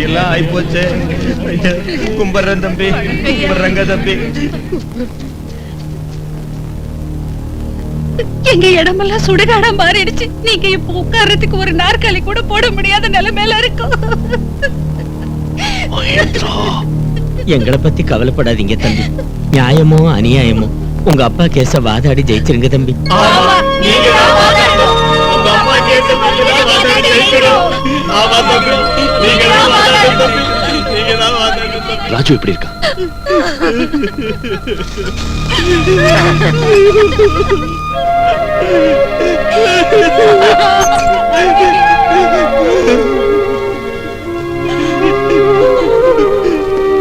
இப்படி எல்லாம் ஆயிப்போச்சு. கும்பிடுறேன் தம்பி, கும்பிடுறங்க தம்பி. எங்க இடமெல்லாம் சுடுகாடா மாறிடுச்சு. நீங்க இப்ப உட்கார்றதுக்கு ஒரு நாற்காலி கூட போட முடியாத நிலைமையில இருக்கும். எங்களை பத்தி கவலைப்படாதீங்க தம்பி. நியாயமோ அநியாயமோ உங்க அப்பா கேஸ வாதாடி ஜெயிச்சிருங்க தம்பி. ராஜு எப்படி இருக்கா?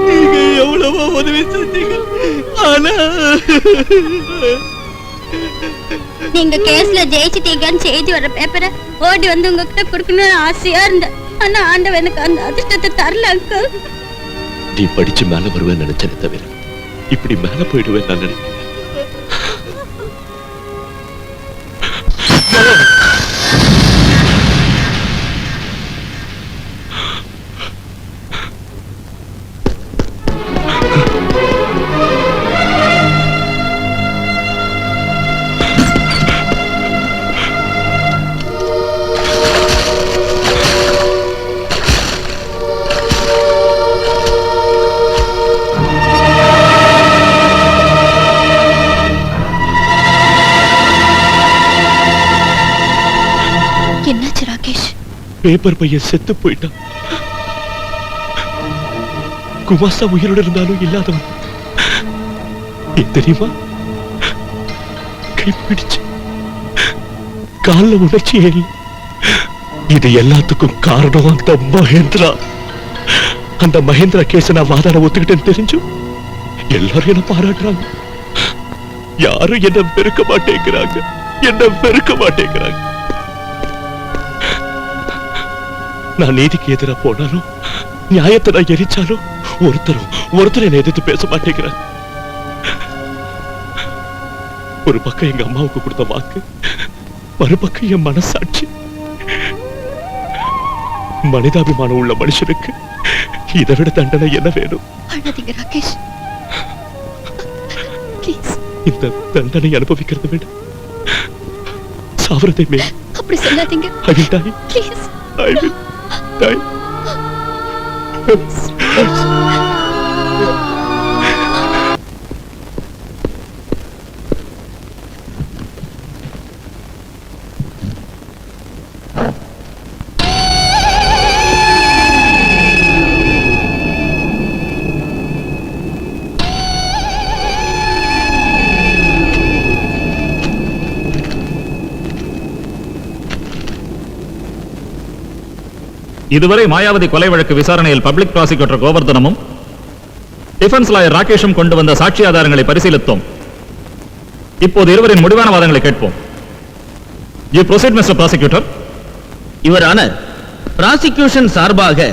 நீங்க எவ்வளவோ உதவி செஞ்சீங்க. ஆனா நீங்க கேஸ்ல ஜெயிச்சிட்டீங்கன்னு செய்தி வர பேப்பரை ஓடி வந்து உங்ககிட்ட கொடுக்கணும்னு ஆசையா இருந்தேன். ஆனா ஆண்டவன் எனக்கு அந்த அதிர்ஷ்டத்தை தரல அங்கிள். நீ படிச்சு மேல வருவேன்னு நினைச்சேனே தவிர இப்படி மேல போயிடுவேன் நான் நினைக்கிறேன். என்னாச்சு ராகேஷ்? பேப்பர் பையன் செத்து போயிட்டான். குமாஸ்தா உயிரோடு இருந்தாலும் இல்லாதவன். தெரியுமா? கைப்பிடிச்சு கால உணர்ச்சி இல்லை. இது எல்லாத்துக்கும் காரணம் அந்த மகேந்திரா. அந்த மகேந்திரா கேஸ நான் வாதாட ஒத்துக்கிட்டேன்னு தெரிஞ்சும் எல்லாரும் என்ன பாராட்டுறாங்க. யாரும் என்ன வெறுக்க மாட்டேங்கிறாங்க. என்ன வெறுக்க மாட்டேங்கிறாங்க. நான் நீதிக்கு எதிராக போனாலும் நியாயத்தை நான் எரிச்சாலும் ஒருத்தர் என்னை எதிர்த்து பேச மாட்டேங்கிறாங்க. ஒரு பக்கம் எங்க அம்மாவுக்கு கொடுத்த வாக்கு, மறுபக்கம் என் மனசாட்சி. மனிதாபிமானம் உள்ள மனுஷனுக்கு இதை விட தண்டனை என்ன வேணும்? ராகேஷ், இந்த தண்டனை அனுபவிக்கிறது விட சாவரதை மேல். அப்படி சொல்லாதீங்க. I will die. Please. I will die. இதுவரை மாயாவதி கொலை வழக்கு விசாரணையில் பப்ளிக் ப்ராசிக்யூட்டர் கோவர்தனமும் டிஃபென்ஸ் லாயர் ராகேஷும் கொண்டு வந்த சாட்சி ஆதாரங்களை பரிசீலித்தோம். இப்போது இருவரின் முடிவான வாதங்களை கேட்போம். You proceed, Mr. Prosecutor. Your honour, prosecution சார்பாக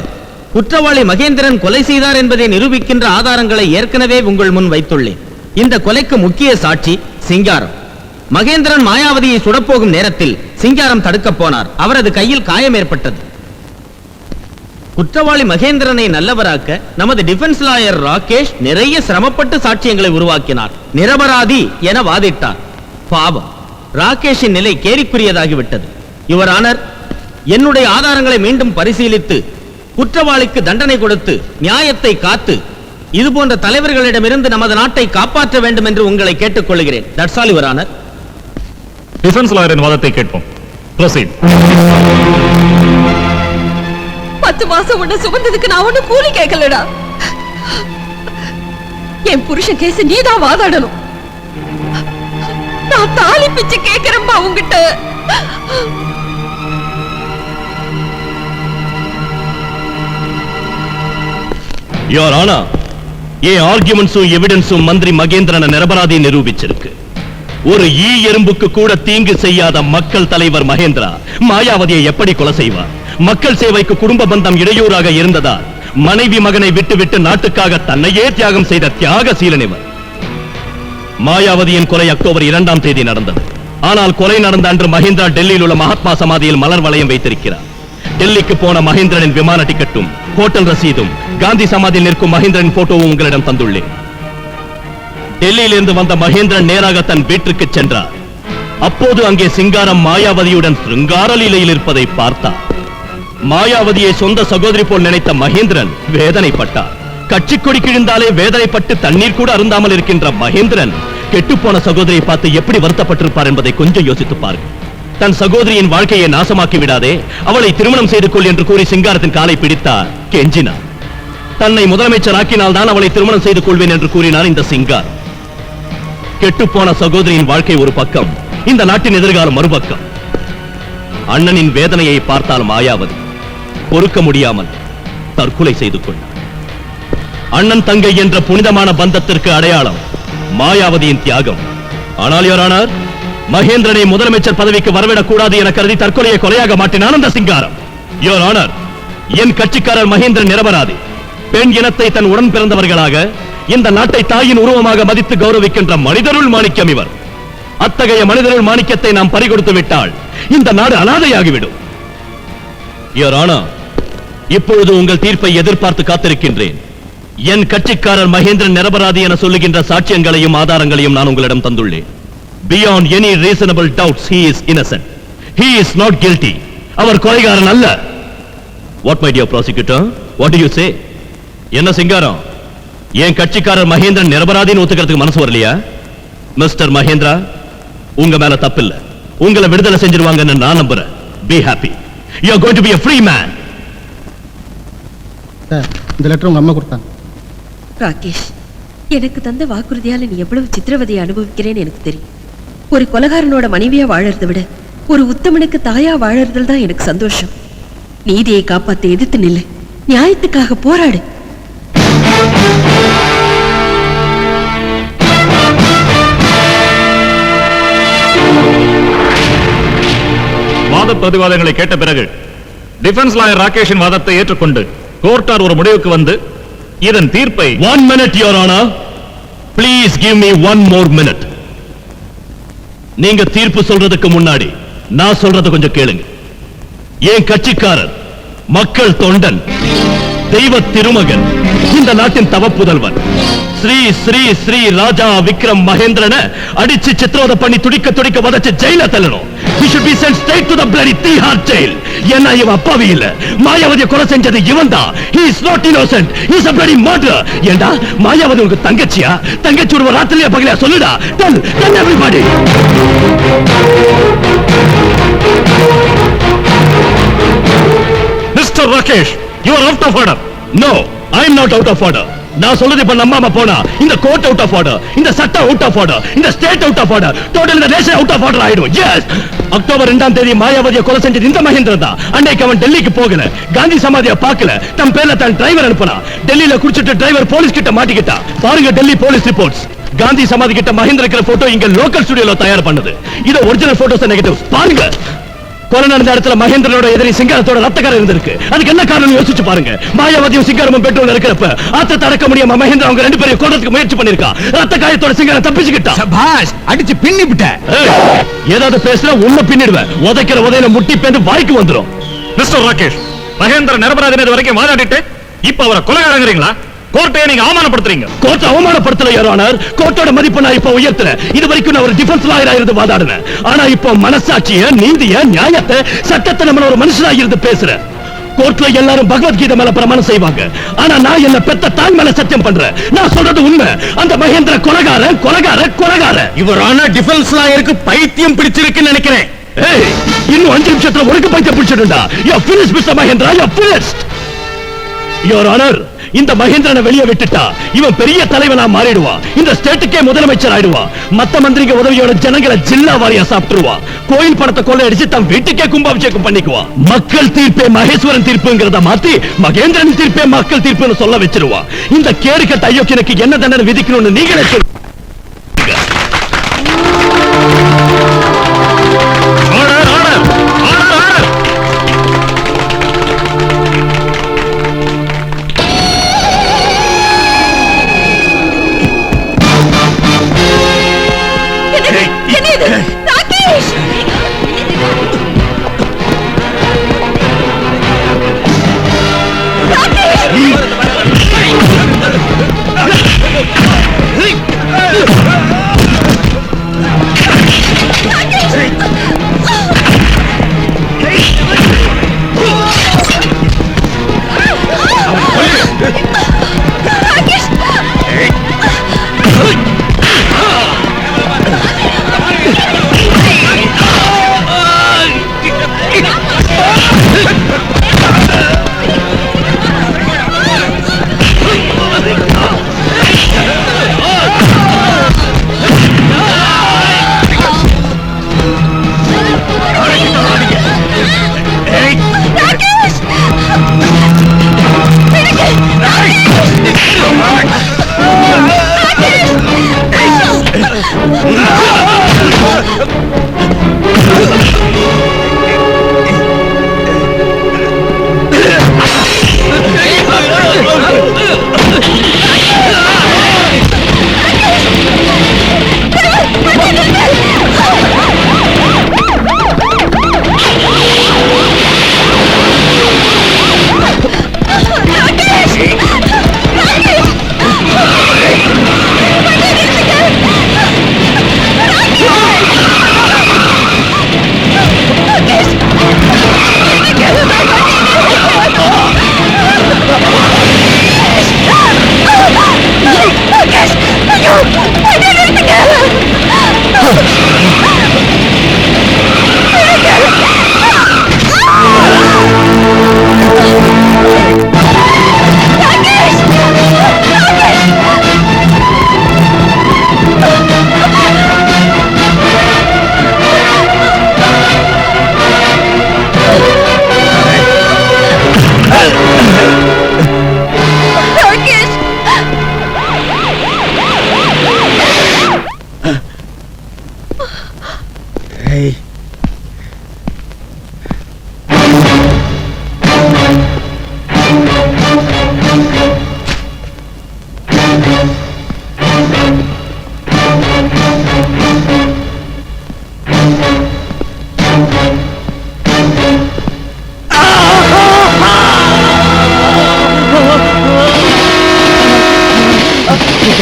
குற்றவாளி மகேந்திரன் கொலை செய்தார் என்பதை நிரூபிக்கின்ற ஆதாரங்களை ஏற்கனவே உங்கள் முன் வைத்துள்ளேன். இந்த கொலைக்கு முக்கிய சாட்சி சிங்காரம். மகேந்திரன் மாயாவதியை சுடப்போகும் நேரத்தில் சிங்காரம் தடுக்கப் போனார். அவரது கையில் காயம் ஏற்பட்டது. குற்றவாளி மகேந்திரனை நல்லவராக்க நமது டிஃபென்ஸ் லாயர் ராகேஷ் நிறைய சிரமப்பட்டு சாட்சியங்களை உருவாக்கினார். நிரபராதி என வாதிட்டார். பாவம், ராகேஷின் நிலை கேலிக்குரியதாகிவிட்டது. யுவர் ஆனர், என்னுடைய ஆதாரங்களை மீண்டும் பரிசீலித்து குற்றவாளிக்கு தண்டனை கொடுத்து நியாயத்தை காத்து இது போன்ற தலைவர்களிடமிருந்து நமது நாட்டை காப்பாற்ற வேண்டும் என்று உங்களை கேட்டுக்கொள்கிறேன். That's all your honour. Defence லாயரின் வாதத்தை கேட்போம். Proceed. 10 மாசம் உன்னை சுமந்ததுக்கு நான் ஒண்ணு கூலி கேட்கலடா. என் புருஷன் கேஸ் நீதான் வாதாடணும். நான் தாலி பிச்சு கேட்கிறேன்பா உங்ககிட்ட. Your Honor, என் ஆர்குமெண்ட்ஸும் எவிடன்ஸும் மந்திரி மகேந்திரனை நிரபராதி நிரூபிச்சிருக்கு. ஒரு ஈ எறும்புக்கு கூட தீங்கு செய்யாத மக்கள் தலைவர் மகேந்திரா மாயாவதியை எப்படி கொலை செய்வார்? மக்கள் சேவைக்கு குடும்ப பந்தம் இடையூறாக இருந்ததால் மனைவி மகனை விட்டுவிட்டு நாட்டுக்காக தன்னையே தியாகம் செய்த தியாகசீலன் இவர். மாயாவதியின் கொலை அக்டோபர் 2 நடந்தது. ஆனால் கொலை நடந்த அன்று மஹிந்திரா டெல்லியில் உள்ள மகாத்மா சமாதியில் மலர் வளையம் வைத்திருக்கிறார். டெல்லிக்கு போன மகேந்திரனின் விமான டிக்கெட்டும் ஹோட்டல் ரசீதும் காந்தி சமாதியில் நிற்கும் மகேந்திரன் போட்டோவும் உங்களிடம் தந்துள்ளேன். டெல்லியிலிருந்து வந்த மகேந்திரன் நேராக தன் வீட்டிற்கு சென்றார். அப்போது அங்கே சிங்காரம் மாயாவதியுடன் சிருங்கார லீலையில் இருப்பதை பார்த்தார். மாயாவதியை சொந்த சகோதரி போல் நினைத்த மகேந்திரன் வேதனைப்பட்டார். கட்சி கொடி கிழிந்தாலே வேதனைப்பட்டு தண்ணீர் கூட அருந்தாமல் இருக்கின்ற மகேந்திரன் கெட்டுப்போன சகோதரியை பார்த்து எப்படி வருத்தப்பட்டிருப்பார் என்பதை கொஞ்சம் யோசித்து பாருங்கள். தன் சகோதரியின் வாழ்க்கையை நாசமாக்கி விடாதே, அவளை திருமணம் செய்து கொள் என்று கூறி சிங்காரத்தின் காலை பிடித்தார், கெஞ்சினார். தன்னை முதலமைச்சர் ஆக்கினால் தான் அவளை திருமணம் செய்து கொள்வேன் என்று கூறினார் இந்த சிங்கார். கெட்டுப்போன சகோதரியின் வாழ்க்கை ஒரு பக்கம், இந்த நாட்டின் எதிர்காலம் மறுபக்கம். அண்ணனின் வேதனையை பார்த்தால் மாயாவதி பொறுக்க முடியாமல் தற்கொலை செய்து கொண்டார். அண்ணன் தங்கை என்ற புனிதமான பந்தத்திற்கு அடையாளம் மாயாவதியின் தியாகம். ஆனால் யோரானார், மகேந்திரனை முதலமைச்சர் பதவிக்கு வரவிடக் கூடாது என கருதி தற்கொலையை கொலையாக மாற்றினான் அந்த சிங்காரம். யோரானார், என் கட்சிக்காரர் மகேந்திரன் நிரபராதி. பெண் இனத்தை தன் உடன் பிறந்தவர்களாக, இந்த நாட்டை தாயின் உருவமாக மதித்து கௌரவிக்கின்ற மனிதருள் மாணிக்கம் இவர். அத்தகைய மனிதருள் மாணிக்கத்தை நாம் பறிகொடுத்து விட்டால் இந்த நாடு அனாதையாகிவிடும். யோரானார், இப்பொழுது உங்கள் தீர்ப்பை எதிர்பார்த்து காத்திருக்கின்றேன். என் கட்சிக்காரர் மகேந்திரன் நிரபராதி என சொல்லுகின்ற சாட்சியங்களையும் ஆதாரங்களையும் நான் உங்களிடம் தந்துள்ளேன். Beyond any reasonable doubts, he is innocent. He is not guilty. அவர் கொலைகாரன் அல்ல. What my dear prosecutor? What do you say? என்ன சிங்காரம், என் கட்சிக்காரர் மகேந்திரன் நிரபராதின்னு ஒத்துக்கிறதுக்கு மனசு வரலையா? மிஸ்டர் மகேந்திரா, உங்க மேல தப்பில்ல. உங்களை விடுதலை செஞ்சிருவாங்கன்னு நான் நம்புறேன். Be happy. You are going to be a free man. இந்த லெட்டர் உங்க அம்மா கொடுத்தாங்க. ராகேஷ், எனக்கு தந்த வாக்குறுதியால நீ எவ்வளவு சித்திரவதையை அனுபவிக்கிறேன்னு எனக்கு தெரியும். ஒரு கொலைகாரனோட மனைவியா வாழறதை விட ஒரு உத்தமனுக்கு தாயா வாழறதுல தான் எனக்கு சந்தோஷம். நீதியை காப்பாத்த எதிர்த்து நில்லு, நியாயத்துக்காக போராடு. வாத பிரதிவாதங்களை கேட்ட பிறகு டிஃபென்ஸ் லாயர் ராகேஷின் வாதத்தை ஏற்றுக்கொண்டு கோர்ட்டார் ஒரு முடிவுக்கு வந்து இதன் தீர்ப்பை 1 minute, Your Honor. Please give me 1 more minute. நீங்க தீர்ப்பு சொல்றதுக்கு முன்னாடி நான் சொல்றத கொஞ்சம் கேளுங்க. என் கட்சிக்காரர் மக்கள் தொண்டன், தெய்வ திருமகன், இந்த நாட்டின் தவப்புதல்வன் ஸ்ரீ ஸ்ரீ ஸ்ரீ ராஜா விக்ரம் மகேந்திரன அடிச்சு சித்திரவதை பண்ணி துடிக்க துடிக்க வதச்சு ஜெயில தள்ளணும். He should be sent straight to the bloody Tihar jail. ஏன்னா இவன் அப்பாவி இல்ல, மாயாவதியை கொலை செஞ்சது இவன் தான். He is not innocent. He is a bloody murderer. ஏண்டா மாயாவதி உனக்கு தங்கச்சியா? தங்கச்சி ஒரு ராத்திரியா பகலையா சொல்லுடா. Tell everybody. Mr. Rakesh, you are out of order. No, I am not out of order. நான் சொல்றது இப்ப நம்பாம போனா இந்த கோர்ட் அவுட் ஆஃப் ஆர்டர், இந்த சட்டம் அவுட் ஆஃப் ஆர்டர், இந்த state out of order, total இந்த நேஷன் அவுட் ஆஃப் ஆர்டர் ஆயிடும். எஸ், அக்டோபர் 2ஆம் தேதி மாயாவதியை கொலை செஞ்சது இந்த மகேந்திரன் தான். அன்னைக்கு அவன் டெல்லிக்கு போகல, காந்தி சமாதியை பார்க்கல, தன் பேர்ல தன் டிரைவர் அனுப்புனா. டெல்லியில குடிச்சிட்டு டிரைவர் போலீஸ் கிட்ட மாட்டிக்கிட்டா. பாருங்க டெல்லி போலீஸ் ரிப்போர்ட்ஸ். காந்தி சமாதி கிட்ட மகேந்திர இருக்கிற போட்டோ இங்க லோக்கல் ஸ்டுடியோல தயார் பண்ணது. இது ஒரிஜினல் போட்டோஸ் நெகட்டிவ்ஸ். பாருங்க, கொலை நடந்த இடத்துல மகேந்திரனோட எதிரி சிங்காரத்தோட ரத்தக்கார இருந்திருக்கு. அதுக்கு என்ன காரணம் யோசிச்சு பாருங்க. மாயாவதியும் சிங்காரமும் பெட்ரோல் இருக்கிறப்ப ஆத்த தடக்க முடியாம மகேந்திர அவங்க 2 பேரையும் கொல்றதுக்கு முயற்சி பண்ணிருக்கா. ரத்த காயத்தோட சிங்காரம் தப்பிச்சுக்கிட்டா. சபாஷ், அடிச்சு பின்னி விட்ட. ஏதாவது பேசுற உன்ன பின்னிடுவேன். உதைக்கிற உதையில முட்டி பேந்து வாய்க்கு வந்துரும். மிஸ்டர் ராகேஷ், மகேந்திர நிரபராதினது வரைக்கும் வாதாடிட்டு இப்ப அவரை கொலைகாரங்கிறீங்களா? கோர்ட்டை நீங்க அவமானப்படுத்துறீங்க. கோர்ட் அவமானப்படுத்தல யுவர் ஆனர். கோர்ட்டோட மதிப்பை நான் இப்ப உயர்த்துறேன். இது வரைக்கும் நான் ஒரு டிஃபென்ஸ் லாயரா இருந்து வாதாடுறேன். ஆனா இப்போ மனசாட்சிய, நீதிய, நியாயத்தை, சட்டத்தை நம்ம ஒரு மனுஷனா இருந்து பேசுறேன். கோர்ட்ல எல்லாரும் பகவத்கீதை மேல பிரமாணம் செய்வாங்க. ஆனா நான் என்ன பெத்த தாய் மேல சத்தியம் பண்றேன். நான் சொல்றது உண்மை. அந்த மகேந்திர கொலைகாரன் கொலைகாரன் கொலைகாரன். இவர் ஆனா டிஃபென்ஸ் லாயருக்கு பைத்தியம் பிடிச்சிருக்குன்னு நினைக்கிறேன். ஏய், இன்னும் 5 நிமிஷத்துல உனக்கு பைத்தியம் பிடிச்சிடுடா. You are finished mister Mahendra, you are finished. Your honour, இந்த மகேந்திரனை வெளியே விட்டுட்டா இவன் பெரிய தலைவனா மாறிடுவான். இந்த ஸ்டேட்டுக்கே முதலமைச்சர் ஆயிடுவான். மத்த மந்திரிங்க உதவியோட ஜனங்களை ஜில்லா வாரியா சாப்பிட்டுருவான். கோயில் பணத்தை கொள்ளையடிச்சு தன் வீட்டுக்கே கும்பாபிஷேகம் பண்ணிக்குவான். மக்கள் தீர்ப்பே மகேஸ்வரன் தீர்ப்புங்கிறத மாத்தி மகேந்திரன் தீர்ப்பே மக்கள் தீர்ப்புன்னு சொல்ல வச்சிருவான். இந்த கேடு கட்ட அயோக்கியனுக்கு என்ன தண்டனை விதிக்கணும்னு நீங்களே சொல்லுங்க.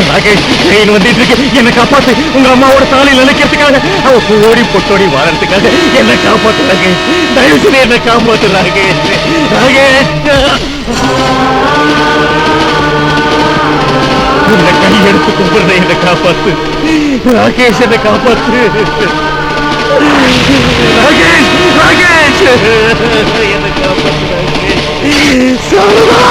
ராகேஷ் ட்ரெயின் வந்துட்டு இருக்கு, என்ன காப்பாத்து. உங்க அம்மாவோட தாலியில் நினைக்கிறதுக்காக, அவ ஓடி பொட்டோடி வாழறதுக்காக என்ன காப்பாத்து ராகேஷ். தயவு செய்து என்ன காப்பாத்து ராகேஷ். ராகேஷ் இந்த கை எடுத்து கும்பிடுற என்ன காப்பாத்து ராகேஷ், என்ன காப்பாத்து ராகேஷ். ராகேஷ் என்ன காப்பாத்து ராகேஷ். சாரதா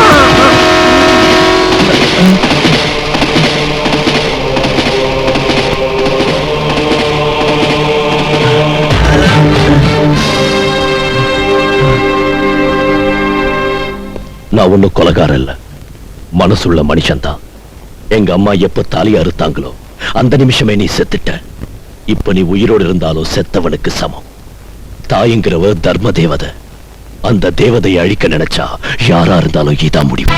நான் ஒன்னும் கொலகாரம் இல்ல, மனசுள்ள மனுஷன் தான். எங்க அம்மா எப்ப தாலி அறுத்தாங்களோ அந்த நிமிஷமே நீ செத்துட்ட. இப்ப நீ உயிரோடு இருந்தாலும் செத்தவனுக்கு சமம். தாய்ங்கிறவ தர்ம தேவதை. அந்த தேவதையை அழிக்க நினைச்சா யாரா இருந்தாலும் இதான் முடியும்.